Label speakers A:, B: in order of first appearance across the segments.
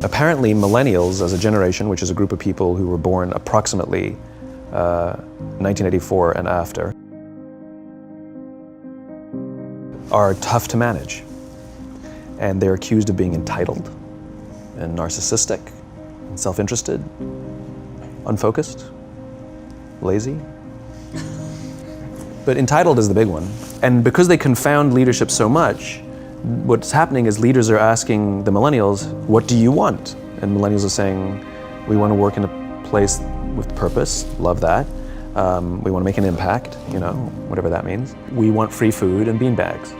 A: Apparently, millennials as a generation, which is a group of people who were born approximately 1984 and after, are tough to manage. And they're accused of being entitled and narcissistic and self-interested, unfocused, lazy. But entitled is the big one. And because they confound leadership so much, what's happening is leaders are asking the millennials, what do you want? And millennials are saying, we want to work in a place with purpose, love that. We want to make an impact, you know, whatever that means. We want free food and beanbags.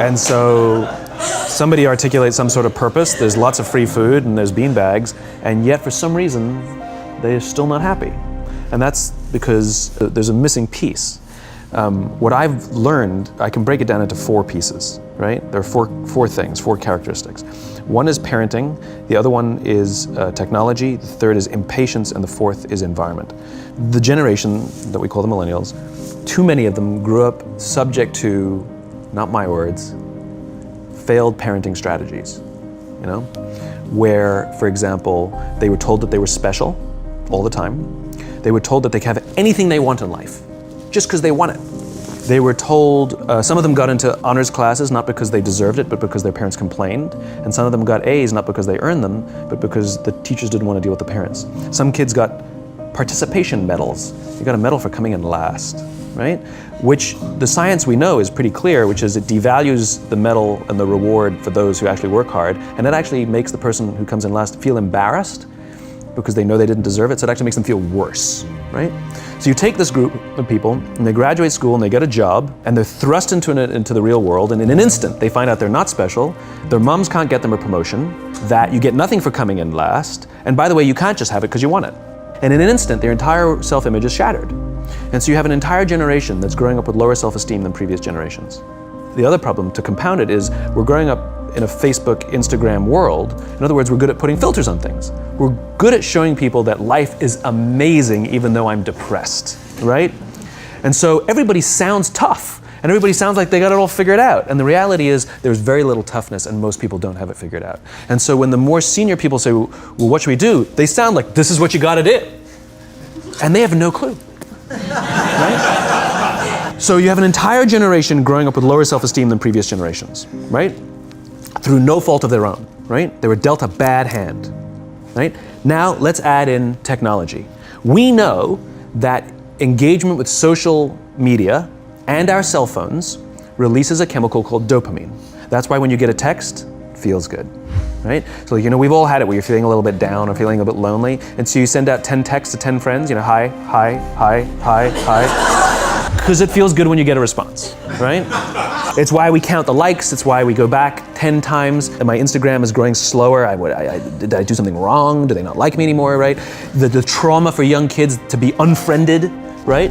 A: And so somebody articulates some sort of purpose, there's lots of free food and there's beanbags, and yet for some reason, they're still not happy. And that's because there's a missing piece. What I've learned, I can break it down into 4 pieces, right? There are four things, 4 characteristics. One is parenting, the other one is technology, the third is impatience, and the fourth is environment. The generation that we call the millennials, too many of them grew up subject to, not my words, failed parenting strategies, you know? Where, for example, they were told that they were special all the time. They were told that they could have anything they want in life, just because they want it. They were told, some of them got into honors classes not because they deserved it, but because their parents complained. And some of them got A's not because they earned them, but because the teachers didn't want to deal with the parents. Some kids got participation medals. You got a medal for coming in last, right? Which the science we know is pretty clear, which is it devalues the medal and the reward for those who actually work hard. And it actually makes the person who comes in last feel embarrassed because they know they didn't deserve it, so it actually makes them feel worse, right? So you take this group of people, and they graduate school, and they get a job, and they're thrust into the real world, and in an instant, they find out they're not special, their moms can't get them a promotion, that you get nothing for coming in last, and by the way, you can't just have it because you want it. And in an instant, their entire self-image is shattered. And so you have an entire generation that's growing up with lower self-esteem than previous generations. The other problem, to compound it, is we're growing up in a Facebook, Instagram world. In other words, we're good at putting filters on things. We're good at showing people that life is amazing even though I'm depressed, right? And so everybody sounds tough and everybody sounds like they got it all figured out. And the reality is there's very little toughness and most people don't have it figured out. And so when the more senior people say, well, what should we do? They sound like, this is what you gotta do. And they have no clue, right? So you have an entire generation growing up with lower self-esteem than previous generations, right? Through no fault of their own, right? They were dealt a bad hand, right? Now let's add in technology. We know that engagement with social media and our cell phones releases a chemical called dopamine. That's why when you get a text, it feels good, right? So, you know, we've all had it where you're feeling a little bit down or feeling a bit lonely, and so you send out 10 texts to 10 friends, you know, hi, hi, hi, hi, hi, because it feels good when you get a response, right? It's why we count the likes, it's why we go back 10 times, and my Instagram is growing slower. Did I do something wrong? Do they not like me anymore, right? The trauma for young kids to be unfriended, right?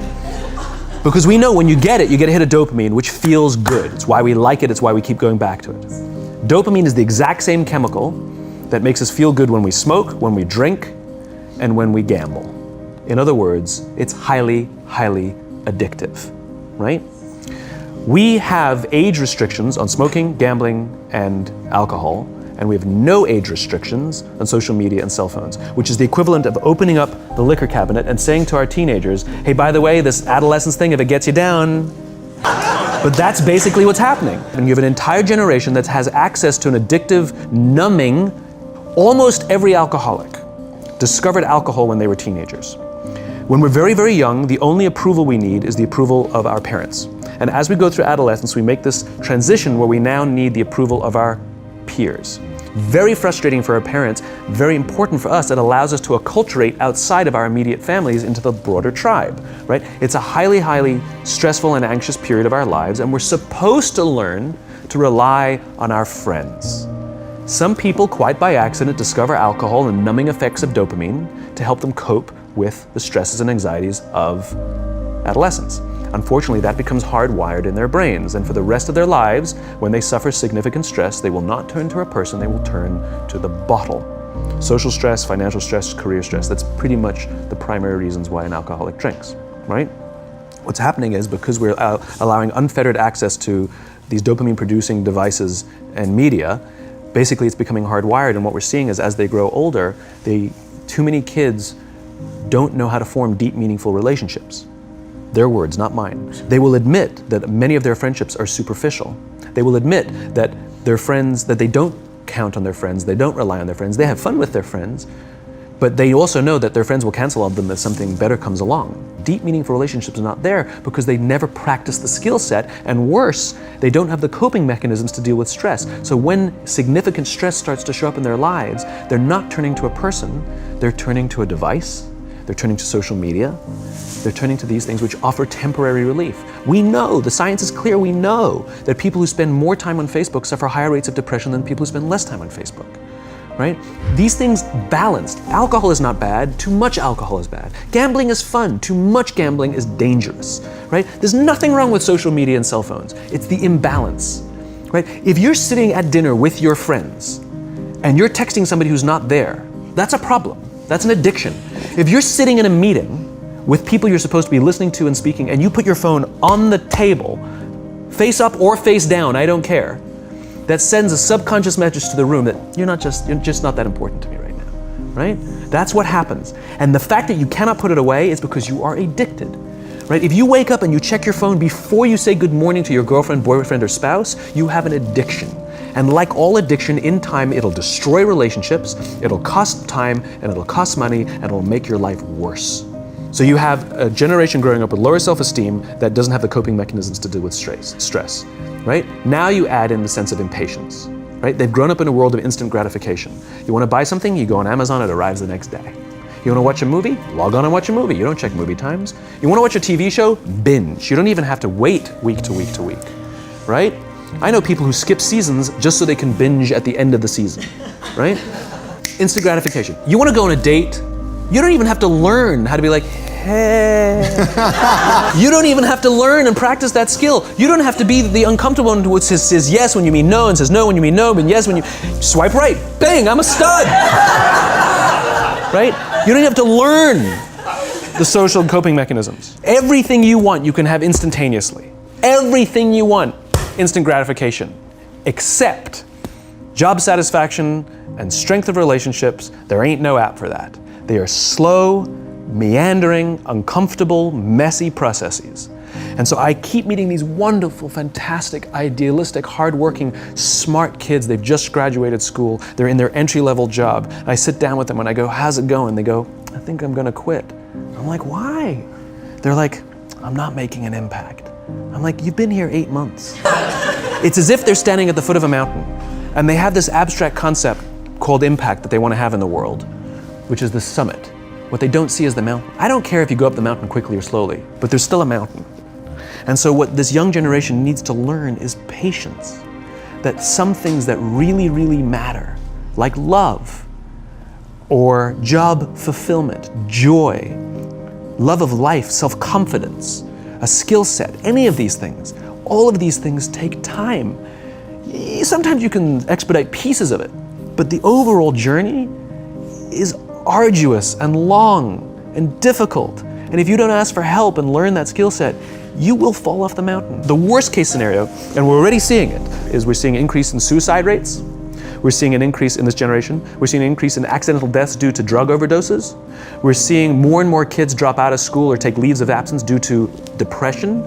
A: Because we know when you get it, you get a hit of dopamine, which feels good. It's why we like it, it's why we keep going back to it. Dopamine is the exact same chemical that makes us feel good when we smoke, when we drink, and when we gamble. In other words, it's highly, highly addictive, right? We have age restrictions on smoking, gambling, and alcohol, and we have no age restrictions on social media and cell phones, which is the equivalent of opening up the liquor cabinet and saying to our teenagers, hey, by the way, this adolescence thing, if it gets you down. But that's basically what's happening. And you have an entire generation that has access to an addictive, numbing, almost every alcoholic discovered alcohol when they were teenagers. When we're very, very young, the only approval we need is the approval of our parents. And as we go through adolescence, we make this transition where we now need the approval of our peers. Very frustrating for our parents, very important for us. It allows us to acculturate outside of our immediate families into the broader tribe, right? It's a highly, highly stressful and anxious period of our lives, and we're supposed to learn to rely on our friends. Some people, quite by accident, discover alcohol and numbing effects of dopamine to help them cope with the stresses and anxieties of adolescence. Unfortunately, that becomes hardwired in their brains, and for the rest of their lives, when they suffer significant stress, they will not turn to a person, they will turn to the bottle. Social stress, financial stress, career stress, that's pretty much the primary reasons why an alcoholic drinks, right? What's happening is because we're allowing unfettered access to these dopamine-producing devices and media, basically it's becoming hardwired, and what we're seeing is as they grow older, too many kids don't know how to form deep, meaningful relationships. Their words, not mine. They will admit that many of their friendships are superficial. They will admit that their friends, that they don't count on their friends, they don't rely on their friends, they have fun with their friends, but they also know that their friends will cancel on them if something better comes along. Deep, meaningful relationships are not there because they never practice the skill set, and worse, they don't have the coping mechanisms to deal with stress. So when significant stress starts to show up in their lives, they're not turning to a person, they're turning to a device, they're turning to social media, they're turning to these things which offer temporary relief. We know, the science is clear, we know that people who spend more time on Facebook suffer higher rates of depression than people who spend less time on Facebook. Right? These things balanced. Alcohol is not bad, too much alcohol is bad. Gambling is fun, too much gambling is dangerous. Right? There's nothing wrong with social media and cell phones. It's the imbalance. Right? If you're sitting at dinner with your friends and you're texting somebody who's not there, that's a problem. That's an addiction. If you're sitting in a meeting with people you're supposed to be listening to and speaking, and you put your phone on the table, face up or face down, I don't care, that sends a subconscious message to the room that you're just not that important to me right now, right? That's what happens. And the fact that you cannot put it away is because you are addicted, right? If you wake up and you check your phone before you say good morning to your girlfriend, boyfriend, or spouse, you have an addiction. And like all addiction, in time, it'll destroy relationships, it'll cost time, and it'll cost money, and it'll make your life worse. So you have a generation growing up with lower self-esteem that doesn't have the coping mechanisms to deal with stress, right? Now you add in the sense of impatience, right? They've grown up in a world of instant gratification. You want to buy something, you go on Amazon, it arrives the next day. You want to watch a movie? Log on and watch a movie. You don't check movie times. You want to watch a TV show? Binge. You don't even have to wait week to week to week, right? I know people who skip seasons just so they can binge at the end of the season, right? Instant gratification. You want to go on a date? You don't even have to learn how to be like, hey. You don't even have to learn and practice that skill. You don't have to be the uncomfortable one who says yes when you mean no, and says no when you mean no, but yes when you swipe right. Bang, I'm a stud. Right? You don't have to learn the social coping mechanisms. Everything you want, you can have instantaneously. Everything you want, instant gratification, except job satisfaction and strength of relationships. There ain't no app for that. They are slow, meandering, uncomfortable, messy processes. And so I keep meeting these wonderful, fantastic, idealistic, hardworking, smart kids. They've just graduated school. They're in their entry-level job. And I sit down with them and I go, how's it going? They go, I think I'm gonna quit. I'm like, why? They're like, I'm not making an impact. I'm like, you've been here 8 months. It's as if they're standing at the foot of a mountain and they have this abstract concept called impact that they want to have in the world, which is the summit. What they don't see is the mountain. I don't care if you go up the mountain quickly or slowly, but there's still a mountain. And so what this young generation needs to learn is patience. That some things that really, really matter, like love, or job fulfillment, joy, love of life, self-confidence, a skill set, any of these things, all of these things take time. Sometimes you can expedite pieces of it, but the overall journey is arduous and long and difficult. And if you don't ask for help and learn that skill set, you will fall off the mountain. The worst case scenario, and we're already seeing it, is we're seeing an increase in suicide rates. We're seeing an increase in this generation. We're seeing an increase in accidental deaths due to drug overdoses. We're seeing more and more kids drop out of school or take leaves of absence due to depression.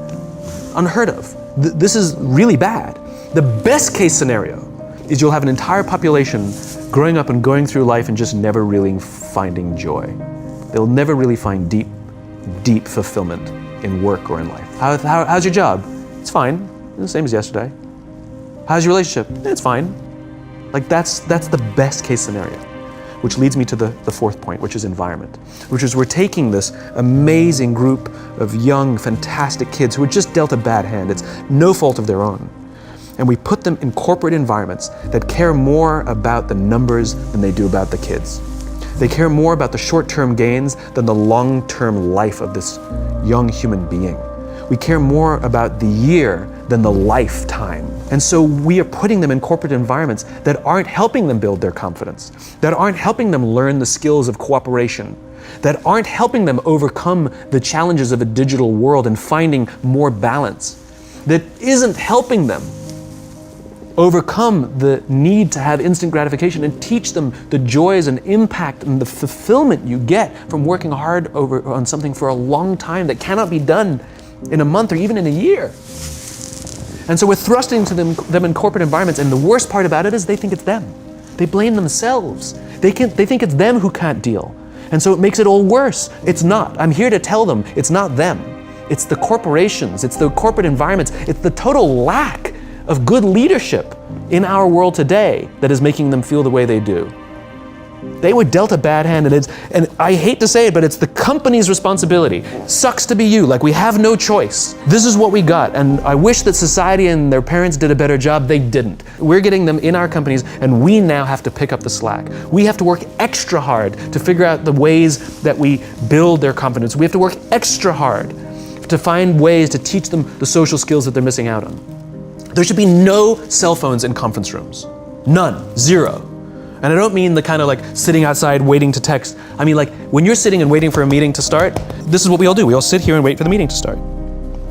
A: Unheard of. This is really bad. The best case scenario is you'll have an entire population growing up and going through life and just never really finding joy. They'll never really find deep, deep fulfillment in work or in life. How's your job? It's fine. It's the same as yesterday. How's your relationship? It's fine. Like that's the best case scenario, which leads me to the fourth point, which is environment, which is we're taking this amazing group of young, fantastic kids who are just dealt a bad hand. It's no fault of their own. And we put them in corporate environments that care more about the numbers than they do about the kids. They care more about the short-term gains than the long-term life of this young human being. We care more about the year than the lifetime. And so we are putting them in corporate environments that aren't helping them build their confidence, that aren't helping them learn the skills of cooperation, that aren't helping them overcome the challenges of a digital world and finding more balance, that isn't helping them overcome the need to have instant gratification and teach them the joys and impact and the fulfillment you get from working hard on something for a long time that cannot be done in a month or even in a year. And so we're thrusting to them in corporate environments, and the worst part about it is they think it's them. They blame themselves. They think it's them who can't deal. And so it makes it all worse. It's not. I'm here to tell them it's not them. It's the corporations, it's the corporate environments, it's the total lack of good leadership in our world today that is making them feel the way they do. They were dealt a bad hand, and I hate to say it, but it's the company's responsibility. Sucks to be you, like we have no choice. This is what we got, and I wish that society and their parents did a better job. They didn't. We're getting them in our companies, and we now have to pick up the slack. We have to work extra hard to figure out the ways that we build their confidence. We have to work extra hard to find ways to teach them the social skills that they're missing out on. There should be no cell phones in conference rooms. None. Zero. And I don't mean the kind of like sitting outside waiting to text. I mean like when you're sitting and waiting for a meeting to start, this is what we all do. We all sit here and wait for the meeting to start.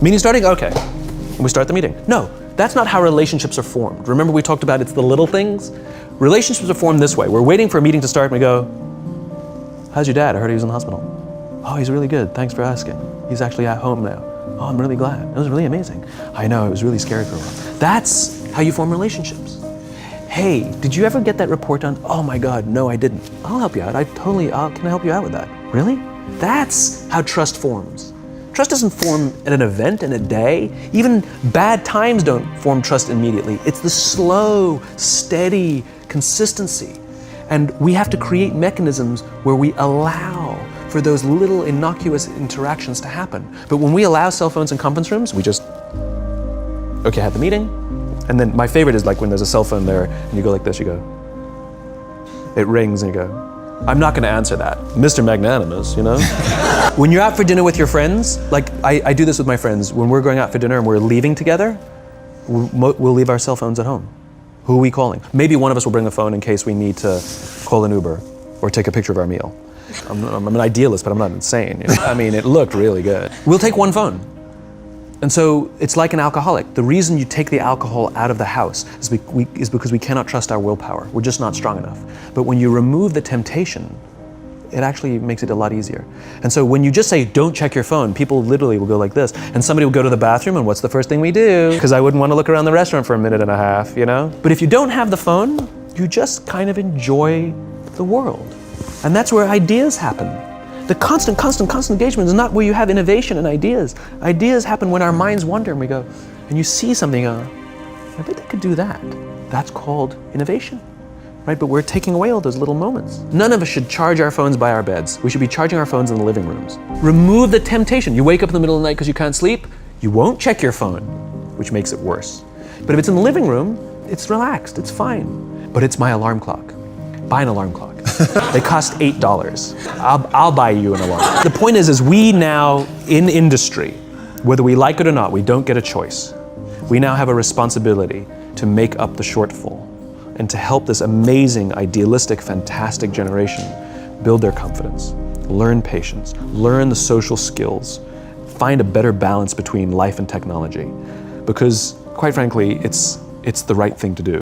A: Meeting starting? Okay. And we start the meeting. No, that's not how relationships are formed. Remember we talked about it's the little things? Relationships are formed this way. We're waiting for a meeting to start and we go, how's your dad? I heard he was in the hospital. Oh, he's really good. Thanks for asking. He's actually at home now. Oh, I'm really glad. It was really amazing. I know, it was really scary for a while. That's how you form relationships. Hey, did you ever get that report done? Oh my God, no, I didn't. I'll help you out. Can I help you out with that? Really? That's how trust forms. Trust doesn't form at an event in a day. Even bad times don't form trust immediately. It's the slow, steady consistency. And we have to create mechanisms where we allow for those little innocuous interactions to happen. But when we allow cell phones in conference rooms, we just, okay, have the meeting. And then my favorite is like when there's a cell phone there and you go like this, you go, it rings and you go, I'm not gonna answer that. Mr. Magnanimous, you know? When you're out for dinner with your friends, like I do this with my friends, when we're going out for dinner and we're leaving together, we'll leave our cell phones at home. Who are we calling? Maybe one of us will bring a phone in case we need to call an Uber or take a picture of our meal. I'm an idealist, but I'm not insane. You know? I mean, it looked really good. We'll take one phone. And so it's like an alcoholic. The reason you take the alcohol out of the house is because we cannot trust our willpower. We're just not strong enough. But when you remove the temptation, it actually makes it a lot easier. And so when you just say, don't check your phone, people literally will go like this. And somebody will go to the bathroom and what's the first thing we do? Because I wouldn't want to look around the restaurant for a minute and a half, you know? But if you don't have the phone, you just kind of enjoy the world. And that's where ideas happen. The constant engagement is not where you have innovation and ideas. Ideas happen when our minds wander and we go, and you see something, I bet they could do that. That's called innovation, right? But we're taking away all those little moments. None of us should charge our phones by our beds. We should be charging our phones in the living rooms. Remove the temptation. You wake up in the middle of the night because you can't sleep, you won't check your phone, which makes it worse. But if it's in the living room, it's relaxed, it's fine. But it's my alarm clock. Buy an alarm clock. They cost $8. I'll buy you an alarm. The point is we now, in industry, whether we like it or not, we don't get a choice. We now have a responsibility to make up the shortfall and to help this amazing, idealistic, fantastic generation build their confidence, learn patience, learn the social skills, find a better balance between life and technology. Because, quite frankly, it's the right thing to do.